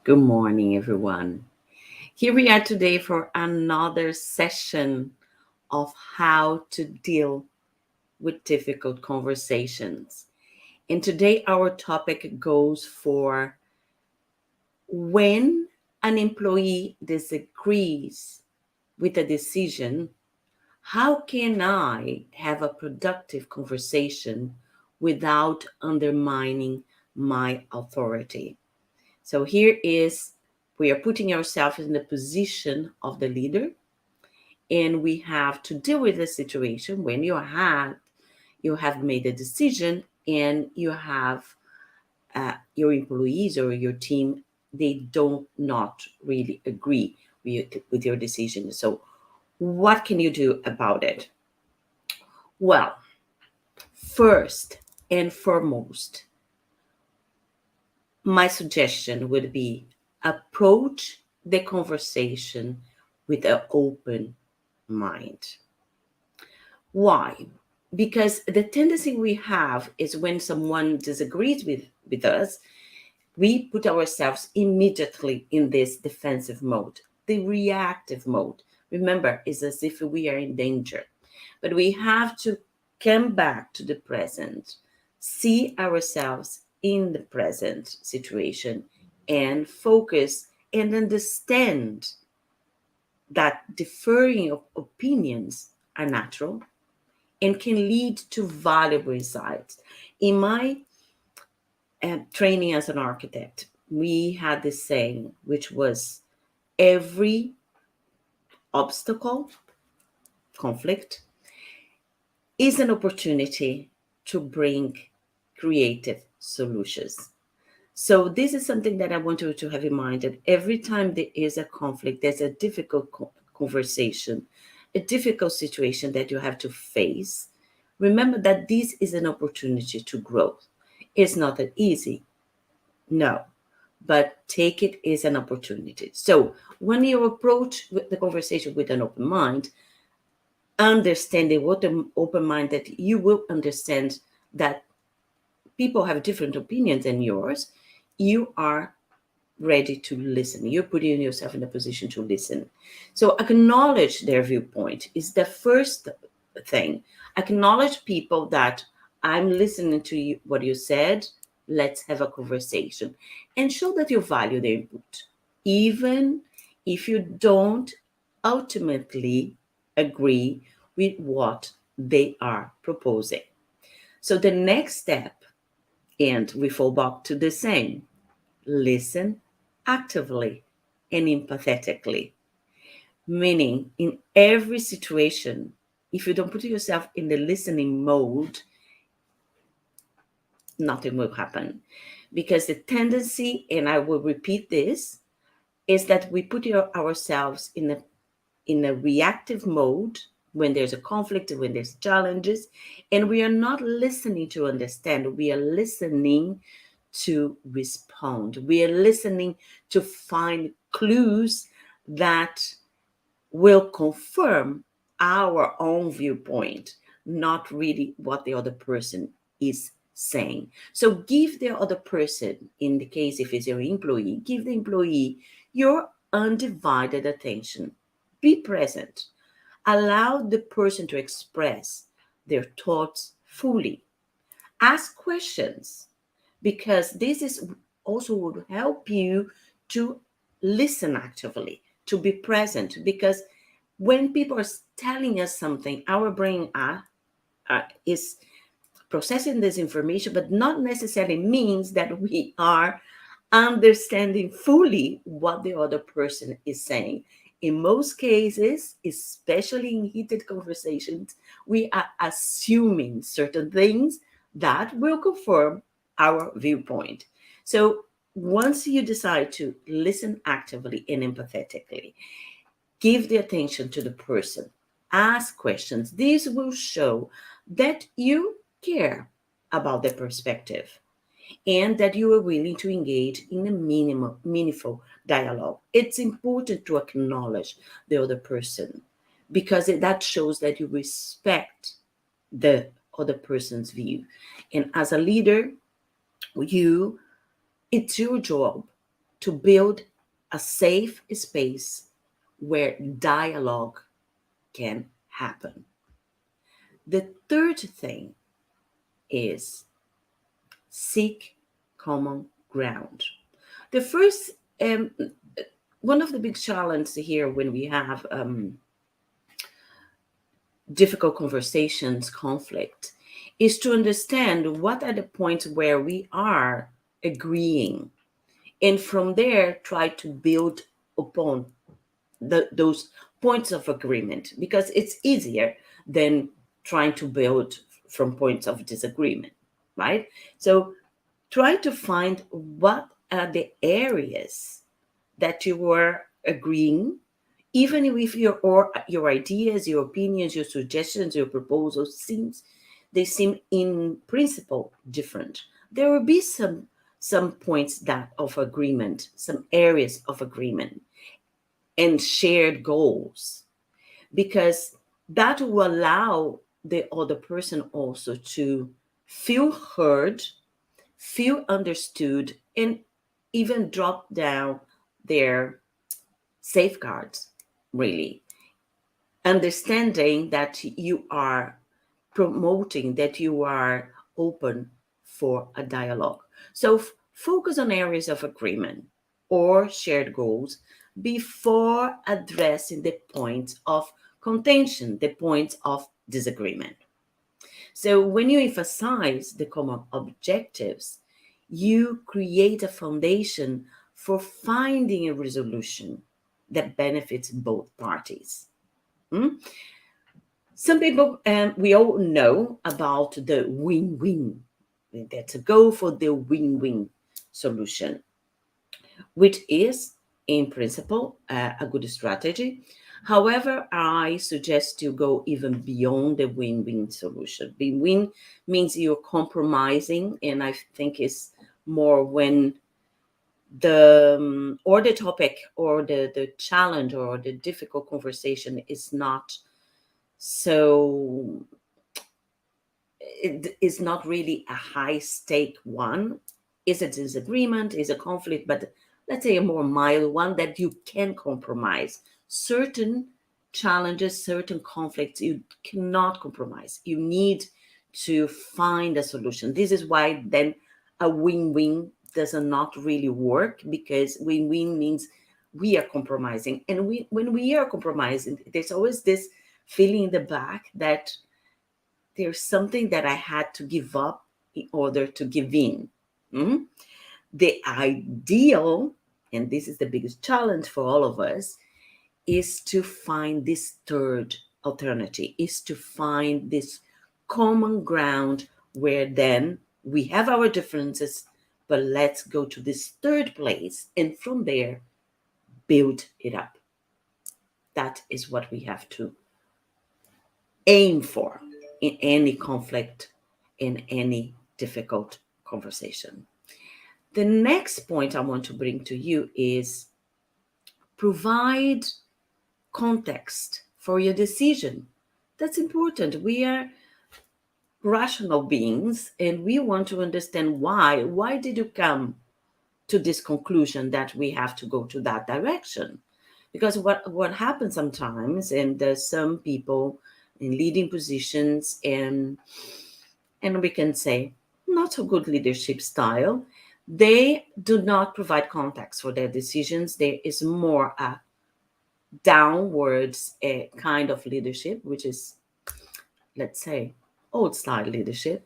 Good morning, everyone. Here we are today for another session of how to deal with difficult conversations. And today, our topic goes for when an employee disagrees with a decision, how can I have a productive conversation without undermining my authority? So here is we are putting ourselves in the position of the leader, and we have to deal with the situation when you have made a decision and you have your employees or your team, they don't not really agree with your decision. So what can you do about it? Well, first and foremost, my suggestion would be approach the conversation with an open mind. Why? Because the tendency we have is when someone disagrees with us, we put ourselves immediately in this defensive mode, the reactive mode. Remember, it's as if we are in danger. But we have to come back to the present, see ourselves in the present situation, and focus and understand that differing of opinions are natural and can lead to valuable insights. In my training as an architect, we had this saying, which was every obstacle, conflict, is an opportunity to bring creative solutions. So this is something that I want you to have in mind, that every time there is a conflict, there's a difficult conversation, a difficult situation that you have to face. Remember that this is an opportunity to grow. It's not that easy, no, but take it as an opportunity. So when you approach the conversation with an open mind, understanding what an open mind, that you will understand that people have different opinions than yours, you are ready to listen. You're putting yourself in a position to listen. So acknowledge their viewpoint is the first thing. Acknowledge people that I'm listening to you, what you said. Let's have a conversation and show that you value their input, even if you don't ultimately agree with what they are proposing. So the next step, and we fall back to the same, listen actively and empathetically. Meaning, in every situation, if you don't put yourself in the listening mode, nothing will happen. Because the tendency, and I will repeat this, is that we put ourselves in a reactive mode when there's a conflict, when there's challenges, and we are not listening to understand. We are listening to respond. We are listening to find clues that will confirm our own viewpoint, not really what the other person is saying. So give the other person, in the case if it's your employee, give the employee your undivided attention. Be present. Allow the person to express their thoughts fully. Ask questions, because this is also would help you to listen actively, to be present, because when people are telling us something, our brain is processing this information, but not necessarily means that we are understanding fully what the other person is saying. In most cases, especially in heated conversations, we are assuming certain things that will confirm our viewpoint. So once you decide to listen actively and empathetically, give the attention to the person, ask questions. This will show that you care about their perspective and that you are willing to engage in a meaningful dialogue. It's important to acknowledge the other person, because that shows that you respect the other person's view. And as a leader, you it's your job to build a safe space where dialogue can happen. The third thing is seek common ground. The first, one of the big challenges here when we have difficult conversations, conflict, is to understand what are the points where we are agreeing, and from there try to build upon those points of agreement, because it's easier than trying to build from points of disagreement, right? So try to find what are the areas that you were agreeing, even if your ideas, your opinions, your suggestions, your proposals seem in principle different. There will be some points that of agreement, some areas of agreement, and shared goals, because that will allow the other person also to feel heard, feel understood, and even drop down their safeguards, really. Understanding that you are promoting, that you are open for a dialogue. So focus on areas of agreement or shared goals before addressing the points of contention, the points of disagreement. So when you emphasize the common objectives, you create a foundation for finding a resolution that benefits both parties. Hmm? Some people, we all know about the win-win. That's a go for the win-win solution, which is, in principle, a good strategy. However, I suggest you go even beyond the win-win solution. Win-win means you're compromising, and I think it's more when or the topic or the challenge or the difficult conversation is not so, it is not really a high stake one. Is a disagreement, is a conflict, but let's say a more mild one that you can compromise. Certain challenges, certain conflicts, you cannot compromise. You need to find a solution. This is why then a win-win does not really work, because win-win means we are compromising. And when we are compromising, there's always this feeling in the back that there's something that I had to give up in order to give in. Mm? The ideal, and this is the biggest challenge for all of us, is to find this third alternative, is to find this common ground where then we have our differences, but let's go to this third place, and from there, build it up. That is what we have to aim for in any conflict, in any difficult conversation. The next point I want to bring to you is provide context for your decision. That's important. We are rational beings and we want to understand why. Why did you come to this conclusion that we have to go to that direction? Because what happens sometimes, and there's some people in leading positions, and we can say not so good leadership style, they do not provide context for their decisions. There is more a downwards kind of leadership, which is, let's say, old style leadership,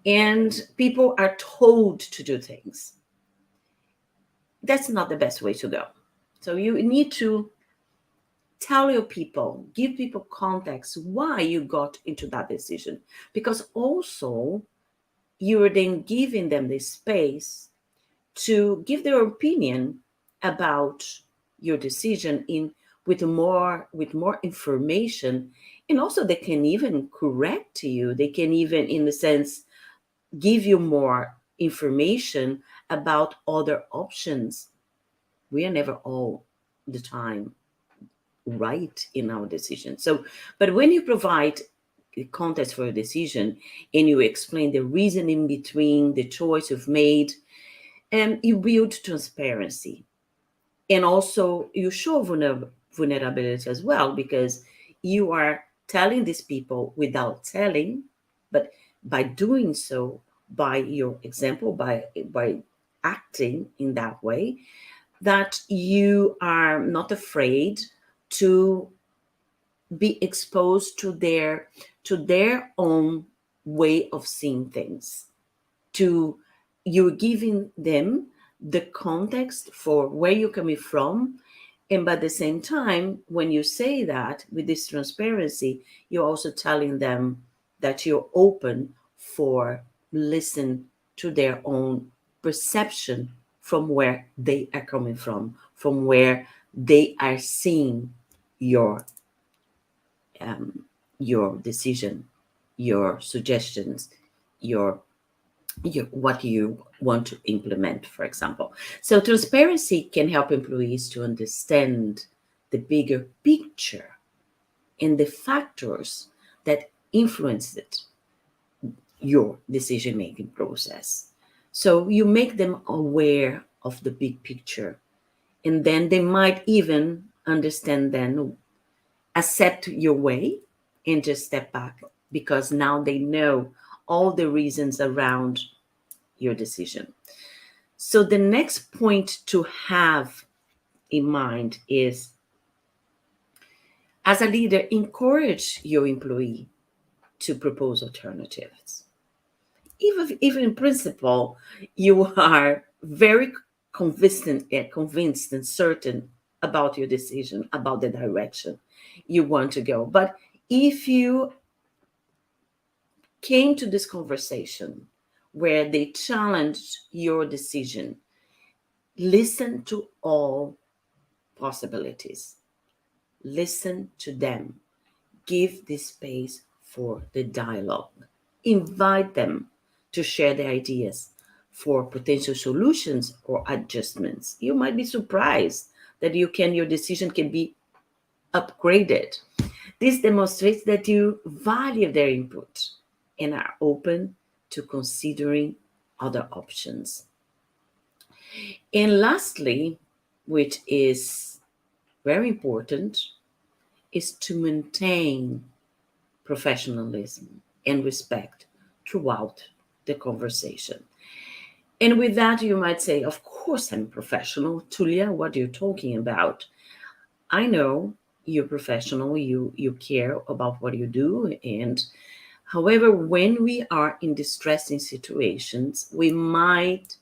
and people are told to do things. That's not the best way to go. So you need to tell your people, give people context why you got into that decision, because also you're then giving them the space to give their opinion about your decision with more information, and also they can even correct you. They can even, in a sense, give you more information about other options. We are never all the time right in our decision. So, but when you provide context for a decision and you explain the reasoning between the choice you've made, And you build transparency. And also you show vulnerability as well, because you are telling these people without telling, but by doing so, by your example, by acting in that way, that you are not afraid to be exposed to their own way of seeing things, to you're giving them the context for where you're coming from. And by the same time, when you say that with this transparency, you're also telling them that you're open for listen to their own perception from where they are coming from where they are seeing your um, your decision, your suggestions, your what you want to implement, for example. So transparency can help employees to understand the bigger picture and the factors that influenced your decision making process. So you make them aware of the big picture, and then they might even understand, then accept your way and just step back, because now they know all the reasons around your decision. So the next point to have in mind is, as a leader, encourage your employee to propose alternatives. Even in principle, you are very convinced and certain about your decision, about the direction you want to go. But if you came to this conversation where they challenged your decision, listen to all possibilities. Listen to them. Give the space for the dialogue. Invite them to share their ideas for potential solutions or adjustments. You might be surprised that your decision can be upgraded. This demonstrates that you value their input and are open to considering other options. And lastly, which is very important, is to maintain professionalism and respect throughout the conversation. And with that, you might say, of course, I'm professional. Tulia, what are you talking about? I know you're professional, you care about what you do. And however, when we are in distressing situations, we might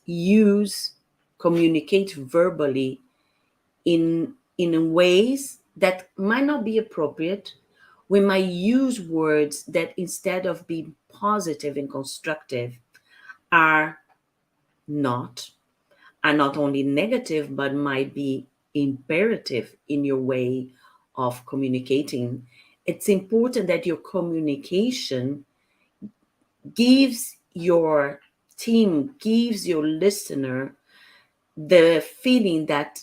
use communicate verbally in ways that might not be appropriate. We might use words that, instead of being positive and constructive, are not are not only negative but might be imperative in your way of communicating. It's important that your communication gives your team, gives your listener the feeling that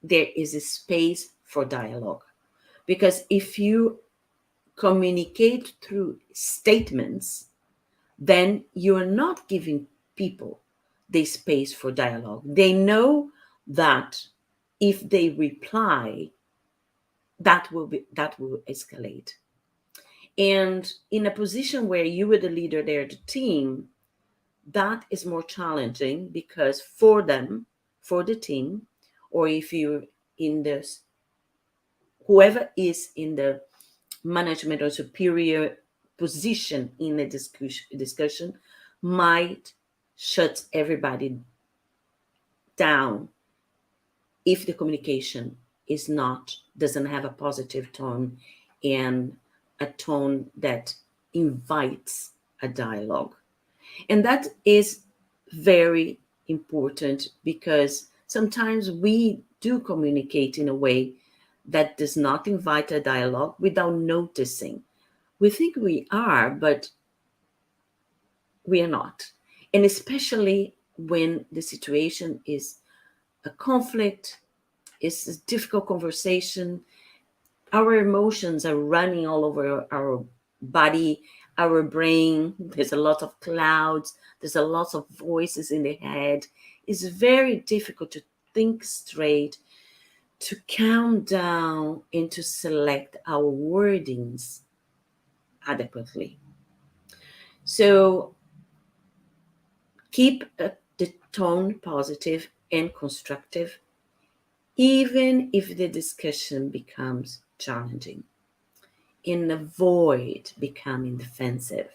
there is a space for dialogue. Because if you communicate through statements, then you're not giving people the space for dialogue. They know that if they reply, that will escalate. And in a position where you were the leader, they're the team, that is more challenging, because for them, for the team, or if you're in this, whoever is in the management or superior position in a discussion might shut everybody down if the communication is not doesn't have a positive tone, and a tone that invites a dialogue. And that is very important, because sometimes we do communicate in a way that does not invite a dialogue without noticing. We think we are, but we are not. And especially when the situation is a conflict, it's a difficult conversation, our emotions are running all over our body, our brain, there's a lot of clouds, there's a lot of voices in the head. It's very difficult to think straight, to calm down, and to select our wordings adequately. So keep the tone positive and constructive, even if the discussion becomes challenging, and avoid becoming defensive,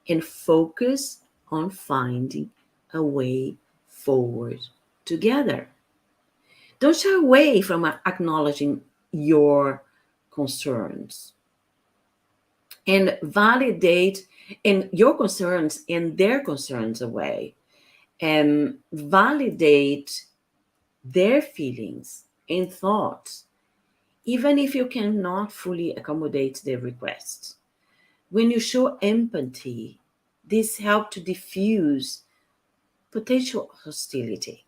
and focus on finding a way forward together. Don't shy away from acknowledging your concerns, and validate and your concerns and their concerns away, and validate their feelings and thoughts, even if you cannot fully accommodate their requests. When you show empathy, this helps to diffuse potential hostility.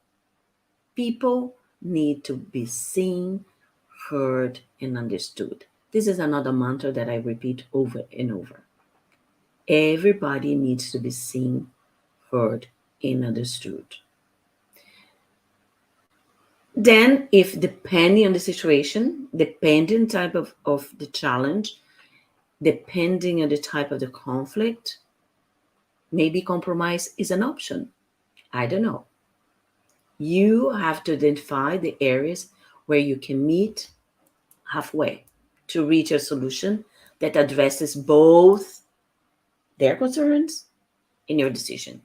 People need to be seen, heard, and understood. This is another mantra that I repeat over and over. Everybody needs to be seen, heard, and understood. Then, if depending on the situation, depending on the type of the challenge, depending on the type of the conflict, maybe compromise is an option. I don't know. You have to identify the areas where you can meet halfway to reach a solution that addresses both their concerns and your decision.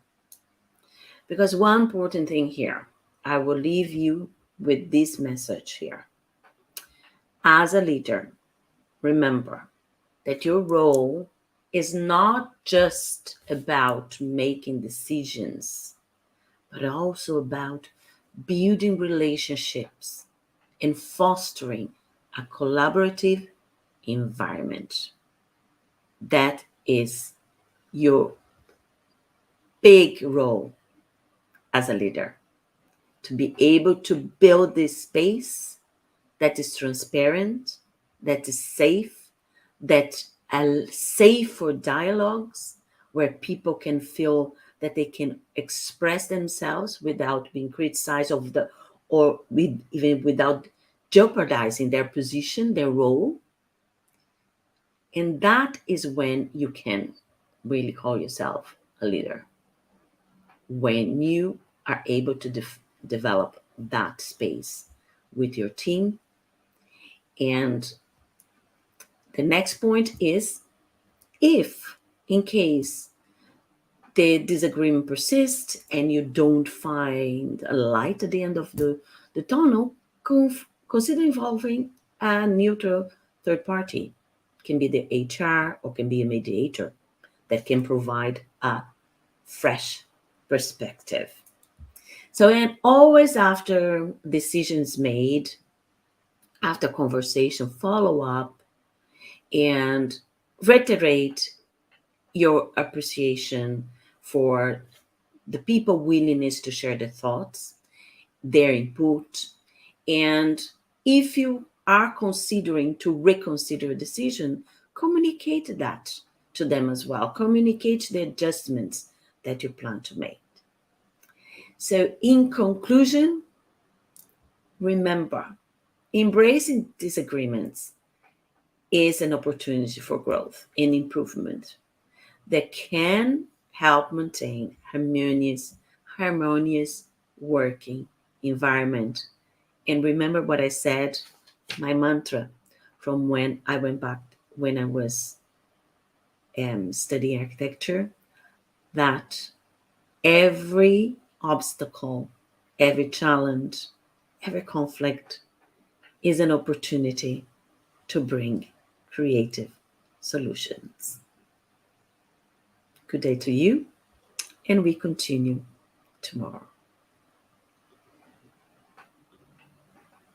Because one important thing here, I will leave you with this message here. As a leader, remember that your role is not just about making decisions, but also about building relationships and fostering a collaborative environment. That is your big role as a leader, to be able to build this space that is transparent, that is safe, that are safe for dialogues, where people can feel that they can express themselves without being criticized of the or even without jeopardizing their position, their role. And that is when you can really call yourself a leader. When you are able to develop that space with your team. And the next point is, if in case the disagreement persists and you don't find a light at the end of the tunnel, consider involving a neutral third party. It can be the HR or can be a mediator that can provide a fresh perspective. So, and always after decisions made, after conversation, follow up and reiterate your appreciation for the people willingness to share their thoughts, their input, and if you are considering to reconsider a decision, communicate that to them as well. Communicate the adjustments that you plan to make. So, in conclusion, remember, embracing disagreements is an opportunity for growth and improvement that can help maintain harmonious working environment. And remember what I said, my mantra from when I went back when I was studying architecture, that every obstacle, every challenge, every conflict is an opportunity to bring creative solutions. Good day to you, and we continue tomorrow.